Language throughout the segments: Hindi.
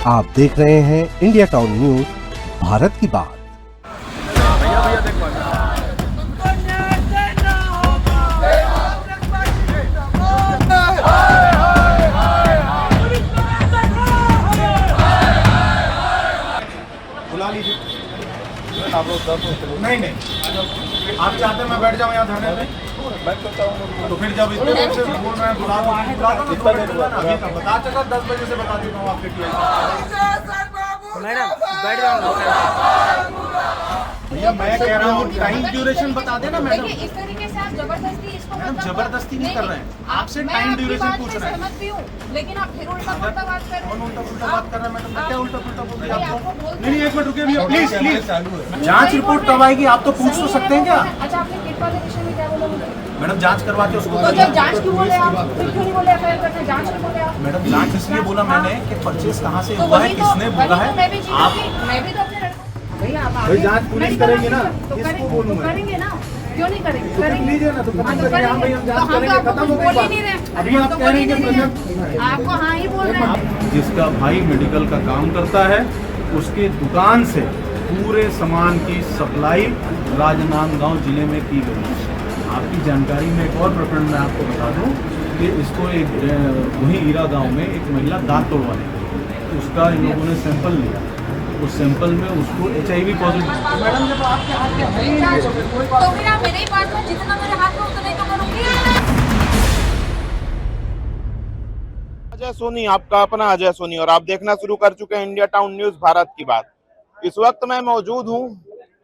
आप देख रहे हैं इंडिया टाउन न्यूज, भारत की बात। बुला लीजिए। नहीं नहीं, आप चाहते हैं मैं बैठ जाऊँ यहाँ धरने पे? तो फिर जब इतने देर से बोल रहे हैं बुला दो, कितना देर हुआ ना? अभी तक बता चला 10 बजे से बता देता हूँ आपके मैडम बैठ जाओ। भैया मैं कह रहा हूँ टाइम ड्यूरेशन बता देना मैडम। इस तरीके से आप जबरदस्ती इसको मैडम जबरदस्ती नहीं कर रहे हैं, आपसे टाइम ड्यूरेशन पूछ रहे हैं। लेकिन आप फिर उल्टा पुल्टा बात कर रहे हैं। कौन उल्टा पुल्टा बात कर रहा है मैडम? मैं क्या उल्टा पुल्टा बोल रही नहीं, हूँ आपको आपको? बोलते नहीं हैं। एक मिनट रुकिए भैया, प्लीज प्लीज। जांच रिपोर्ट कब आएगी? आप तो पूछ तो सकते हैं क्या? अच्छा, आपने किट वाले विषय में क्या बोला मुझे? मैडम जांच करवाते उसको। तो जब जांच क्यों बोले आप? फिर क्यों नहीं बोले एफआईआर करते? जांच क्यों बोले आप? मैडम जांच इसलिए बोला मैंने कि परचेस कहाँ से तो हुआ है, वही तो किसने बोला है। मैं भी आप मैं भी तो अपने भैया आप भाई जांच पुलिस करेगी ना, तो किसको बोलूं मैं? करेंगे ना, क्यों नहीं करेंगे? तो कर लीजिए ना, तो खत्म हाँ, तो करिए। हाँ भाई हम जांच करेंगे, खत्म हो गई बोल ही बात। नहीं रहे। अभी आप तो कह रहे हैं कि बोल ही नहीं प्रेजेंट रहे। आपको हाँ ही बोल रहे हैं। जिसका भाई मेडिकल का काम करता है उसके दुकान से पूरे सामान की सप्लाई राजनांदगांव जिले में की गई है। आपकी जानकारी में एक और प्रकरण मैं आपको बता दूं कि इसको एक वहीं हीरा गांव में एक महिला दांत तोड़वाने गई, उसका इन लोगों ने सैंपल लिया। उस सैंपल में उसको HIV पॉजिटिव। मैडम जब आपके हाथ में है ही नहीं तो कोई बात तो फिर आप मेरे ही पास में जितना मेरे हाथ में उतना ही तो करूंगी। अजय सोनी, आपका अपना अजय सोनी, और आप देखना शुरू कर चुके हैं इंडिया टाउन न्यूज, भारत की बात। इस वक्त मैं मौजूद हूं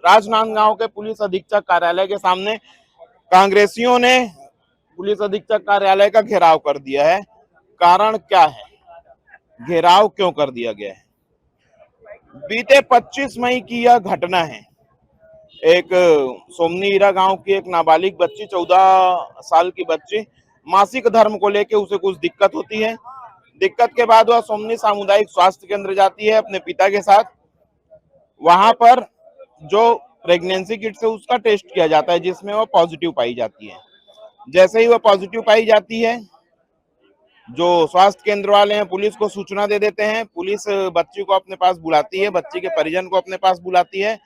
राजनांदगांव के पुलिस अधीक्षक कार्यालय के सामने। कांग्रेसियों ने पुलिस अधीक्षक कार्यालय का घेराव कर दिया है। कारण क्या है, घेराव क्यों कर दिया गया है? बीते 25 मई की यह घटना है। एक सोमनी हीरा गांव की एक नाबालिग बच्ची, 14 साल की बच्ची, मासिक धर्म को लेके उसे कुछ दिक्कत होती है। दिक्कत के बाद वह सोमनी सामुदायिक स्वास्थ्य केंद्र जाती है अपने पिता के साथ। वहां पर जो प्रेगनेंसी किट से उसका टेस्ट किया जाता है, जिसमें वह पॉजिटिव पाई जाती है। जैसे ही वह पॉजिटिव पाई जाती है, जो स्वास्थ्य केंद्र वाले हैं पुलिस को सूचना दे देते हैं। पुलिस बच्ची को अपने पास बुलाती है, बच्ची के परिजन को अपने पास बुलाती है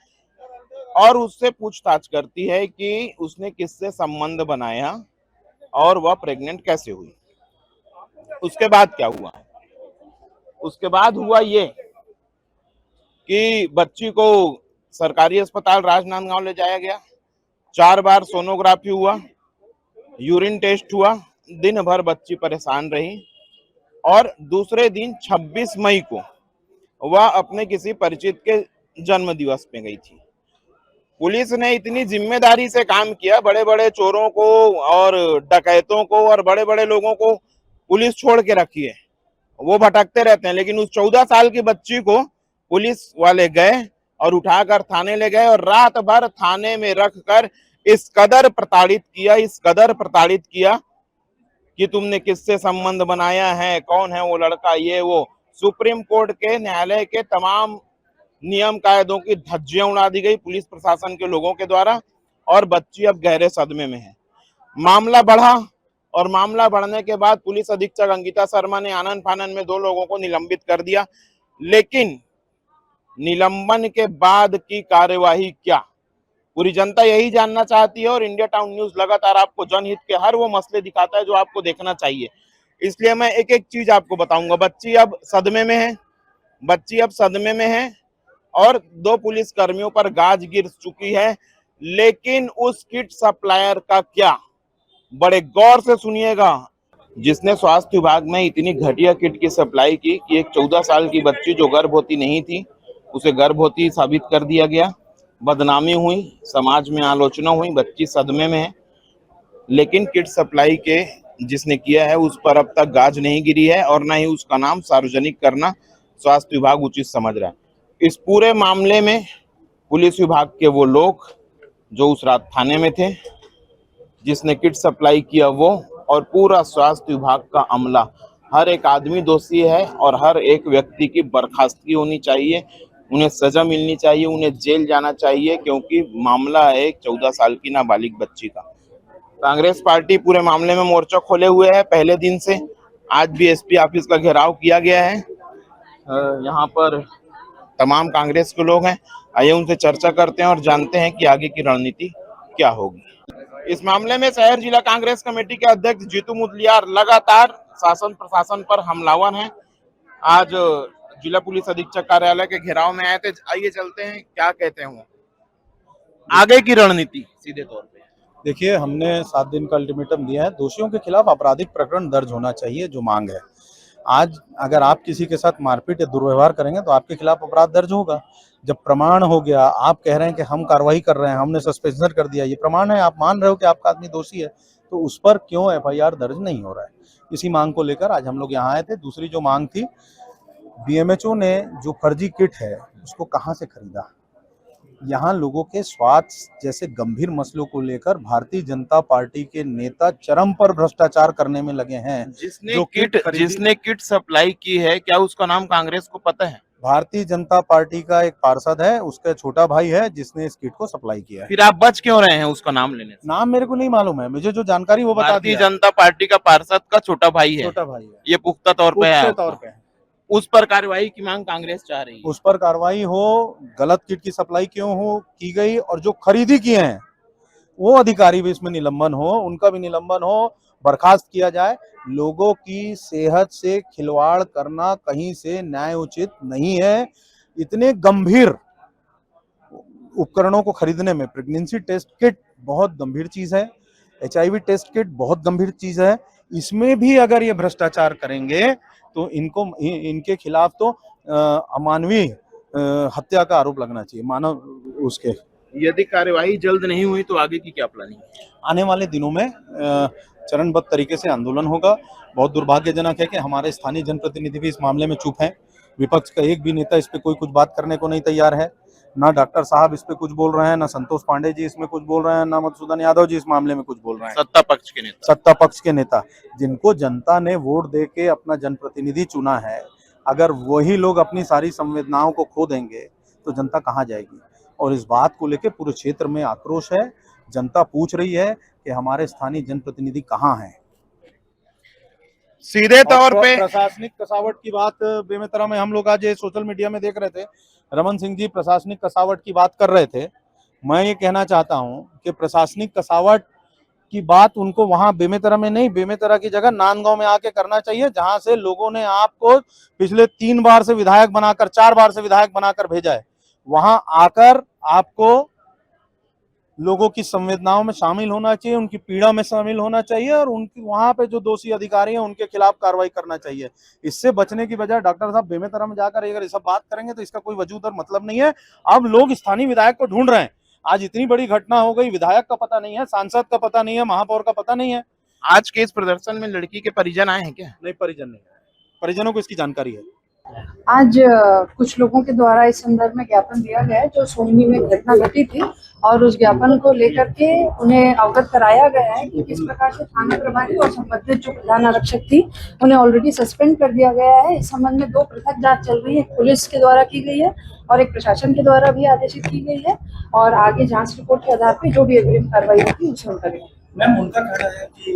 और उससे पूछताछ करती है कि उसने किससे संबंध बनाया और वह प्रेग्नेंट कैसे हुई। उसके बाद क्या हुआ? उसके बाद हुआ ये कि बच्ची को सरकारी अस्पताल राजनांदगांव ले जाया गया। 4 बार सोनोग्राफी हुआ, यूरिन टेस्ट हुआ। दिन भर बच्ची परेशान रही और दूसरे दिन 26 मई को वह अपने किसी परिचित के जन्म दिवस पे गई थी। पुलिस ने इतनी जिम्मेदारी से काम किया, बड़े बड़े चोरों को और डकैतों को और बड़े बड़े लोगों को पुलिस छोड़ के रखी है, वो भटकते रहते हैं। लेकिन उस 14 साल की बच्ची को पुलिस वाले गए और उठाकर थाने ले गए और रात भर थाने में रखकर इस कदर प्रताड़ित किया कि तुमने किससे संबंध बनाया है, कौन है वो लड़का, ये वो। सुप्रीम कोर्ट के न्यायालय के तमाम नियम कायदों की धज्जियां उड़ा दी गई पुलिस प्रशासन के लोगों के द्वारा और बच्ची अब गहरे सदमे में है। मामला बढ़ा और मामला बढ़ने के बाद पुलिस अधीक्षक अंकिता शर्मा ने आनन फानन में 2 लोगों को निलंबित कर दिया। लेकिन निलंबन के बाद की कार्यवाही क्या, पूरी जनता यही जानना चाहती है। और इंडिया टाउन न्यूज लगातार आपको जनहित के हर वो मसले दिखाता है जो आपको देखना चाहिए। इसलिए मैं एक एक चीज आपको बताऊंगा। बच्ची अब सदमे में है और 2 पुलिस कर्मियों पर गाज गिर चुकी है। लेकिन उस किट सप्लायर का क्या, बड़े गौर से सुनिएगा। जिसने स्वास्थ्य विभाग में इतनी घटिया किट की सप्लाई की कि एक 14 साल की बच्ची जो गर्भवती नहीं थी उसे गर्भवती साबित कर दिया गया, बदनामी हुई, समाज में आलोचना हुई, बच्ची सदमे में है। लेकिन किट सप्लाई के जिसने किया है उस पर अब तक गाज नहीं गिरी है और ना ही उसका नाम सार्वजनिक करना स्वास्थ्य विभाग उचित समझ रहा है। इस पूरे मामले में पुलिस विभाग के वो लोग जो उस रात थाने में थे, जिसने किट सप्लाई किया वो, और पूरा स्वास्थ्य विभाग का अमला, हर एक आदमी दोषी है और हर एक व्यक्ति की बर्खास्तगी होनी चाहिए, उन्हें सजा मिलनी चाहिए, उन्हें जेल जाना चाहिए, क्योंकि मामला है एक 14 साल की नाबालिग बच्ची का। कांग्रेस पार्टी पूरे मामले में मोर्चा खोले हुए है पहले दिन से। आज भी एसपी ऑफिस का घेराव किया गया है यहाँ पर तमाम कांग्रेस के लोग हैं। आइए उनसे चर्चा करते हैं और जानते हैं कि आगे की रणनीति क्या होगी। इस मामले में शहर जिला कांग्रेस कमेटी के अध्यक्ष जीतू मुदलियार लगातार शासन प्रशासन पर हमलावर हैं। आज जिला पुलिस अधीक्षक कार्यालय के घेराव में आए थे। आइए चलते हैं, क्या कहते हैं वो। आगे की रणनीति सीधे तौर पे देखिए, हमने 7 दिन का अल्टीमेटम दिया है। दोषियों के खिलाफ आपराधिक प्रकरण दर्ज होना चाहिए, जो मांग है। आज अगर आप किसी के साथ मारपीट या दुर्व्यवहार करेंगे तो आपके खिलाफ अपराध दर्ज होगा। जब प्रमाण हो गया, आप कह रहे हैं कि हम कार्रवाई कर रहे हैं, हमने सस्पेंशन कर दिया, ये प्रमाण है, आप मान रहे हो कि आपका आदमी दोषी है, तो उस पर क्यों एफआईआर दर्ज नहीं हो रहा है? इसी मांग को लेकर आज हम लोग यहाँ आए थे। दूसरी जो मांग थी, बीएमएचओ ने जो फर्जी किट है उसको कहाँ से खरीदा? यहाँ लोगों के स्वास्थ्य जैसे गंभीर मसलों को लेकर भारतीय जनता पार्टी के नेता चरम पर भ्रष्टाचार करने में लगे हैं। जिसने किट सप्लाई की है, क्या उसका नाम कांग्रेस को पता है? भारतीय जनता पार्टी का एक पार्षद है, उसका छोटा भाई है जिसने इस किट को सप्लाई किया है। फिर आप बच क्यों रहे हैं उसका नाम लेने से? नाम मेरे को नहीं मालूम है, मुझे जो जानकारी वो बता भारतीय दिया। जनता पार्टी का पार्षद का छोटा भाई है, छोटा भाई है, ये पुख्ता तौर पे है। तौर पे उस पर कार्रवाई की मांग कांग्रेस चाह रही है। उस पर कार्रवाई हो, गलत किट की सप्लाई क्यों हो की गई, और जो खरीदी किए हैं वो अधिकारी भी इसमें निलंबन हो, उनका भी निलंबन हो, बर्खास्त किया जाए। लोगों की सेहत से खिलवाड़ करना कहीं से न्याय उचित नहीं है। इतने गंभीर उपकरणों को खरीदने में प्रेगनेंसी टेस्ट किट बहुत गंभीर चीज है, HIV टेस्ट किट बहुत गंभीर चीज है। इसमें भी अगर ये भ्रष्टाचार करेंगे तो इनके खिलाफ तो अमानवीय हत्या का आरोप लगना चाहिए, मानव उसके। यदि कार्यवाही जल्द नहीं हुई तो आगे की क्या प्लानिंग है? आने वाले दिनों में चरणबद्ध तरीके से आंदोलन होगा। बहुत दुर्भाग्यजनक है कि हमारे स्थानीय जनप्रतिनिधि भी इस मामले में चुप हैं। विपक्ष का एक भी नेता इस पे कोई कुछ बात करने को नहीं तैयार है। ना डॉक्टर साहब इस पे कुछ बोल रहे हैं, ना संतोष पांडे जी इसमें कुछ बोल रहे हैं, ना मधुसूदन यादव जी इस मामले में कुछ बोल रहे हैं। सत्ता पक्ष के नेता जिनको जनता ने वोट दे के अपना जनप्रतिनिधि चुना है, अगर वही लोग अपनी सारी संवेदनाओं को खो देंगे तो जनता कहाँ जाएगी? और इस बात को लेकर पूरे क्षेत्र में आक्रोश है। जनता पूछ रही है कि हमारे स्थानीय जनप्रतिनिधि कहाँ हैं। सीधे तौर पे प्रशासनिक कसावट की बात बेमेतरा में हम लोग आज सोशल मीडिया में देख रहे थे। रमन सिंह जी प्रशासनिक कसावट की बात कर रहे थे। मैं ये कहना चाहता हूं कि प्रशासनिक कसावट की बात उनको वहां बेमेतरा में नहीं, बेमेतरा की जगह नांदगांव में आके करना चाहिए, जहां से लोगों ने आपको पिछले 3 बार से विधायक बनाकर, 4 बार से विधायक बनाकर भेजा है। वहां आकर आपको लोगों की संवेदनाओं में शामिल होना चाहिए, उनकी पीड़ा में शामिल होना चाहिए, और उनकी वहां पे जो दोषी अधिकारी हैं उनके खिलाफ कार्रवाई करना चाहिए। इससे बचने की बजाय डॉक्टर साहब बेमेतरा में जाकर अगर ये सब बात करेंगे तो इसका कोई वजूद और मतलब नहीं है। अब लोग स्थानीय विधायक को ढूंढ रहे हैं। आज इतनी बड़ी घटना हो गई, विधायक का पता नहीं है, सांसद का पता नहीं है, महापौर का पता नहीं है। आज के इस प्रदर्शन में लड़की के परिजन आए हैं क्या? नहीं, परिजन नहीं, परिजनों को इसकी जानकारी है। आज कुछ लोगों के द्वारा इस संदर्भ में ज्ञापन दिया गया है जो सोहनी में घटना घटी थी, और उस ज्ञापन को लेकर के उन्हें अवगत कराया गया है कि किस प्रकार से थाना प्रभारी और संबंधित जो प्रधान आरक्षक थी उन्हें ऑलरेडी सस्पेंड कर दिया गया है। इस संबंध में 2 पृथक जांच चल रही है, पुलिस के द्वारा की गई है और एक प्रशासन के द्वारा भी आदेशित की गई है, और आगे जांच रिपोर्ट के आधार पर जो भी अग्रिम कार्रवाई होगी उसे हम करेंगे। मैम, उनका कहना है कि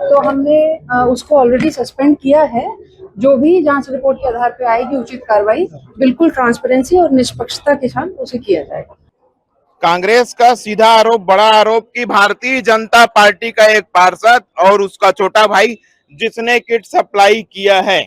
तो हमने उसको ऑलरेडी सस्पेंड किया है। जो भी जांच रिपोर्ट के आधार पर आएगी उचित कार्रवाई बिल्कुल ट्रांसपेरेंसी और निष्पक्षता के साथ उसे किया जाएगा। कांग्रेस का सीधा आरोप, बड़ा आरोप कि भारतीय जनता पार्टी का एक पार्षद और उसका छोटा भाई जिसने किट सप्लाई किया है।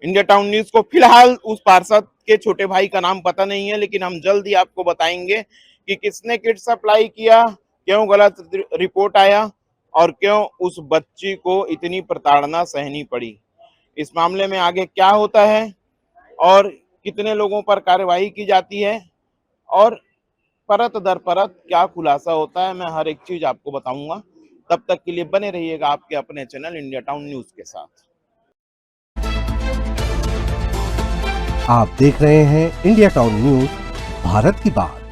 इंडिया टाउन न्यूज को फिलहाल उस पार्षद के छोटे भाई का नाम पता नहीं है, लेकिन हम जल्द ही आपको बताएंगे कि किसने किट सप्लाई किया, क्यों गलत रिपोर्ट आया और क्यों उस बच्ची को इतनी प्रताड़ना सहनी पड़ी। इस मामले में आगे क्या होता है और कितने लोगों पर कार्रवाई की जाती है और परत दर परत क्या खुलासा होता है, मैं हर एक चीज आपको बताऊंगा। तब तक के लिए बने रहिएगा आपके अपने चैनल इंडिया टाउन न्यूज के साथ। आप देख रहे हैं इंडिया टाउन न्यूज, भारत की बात।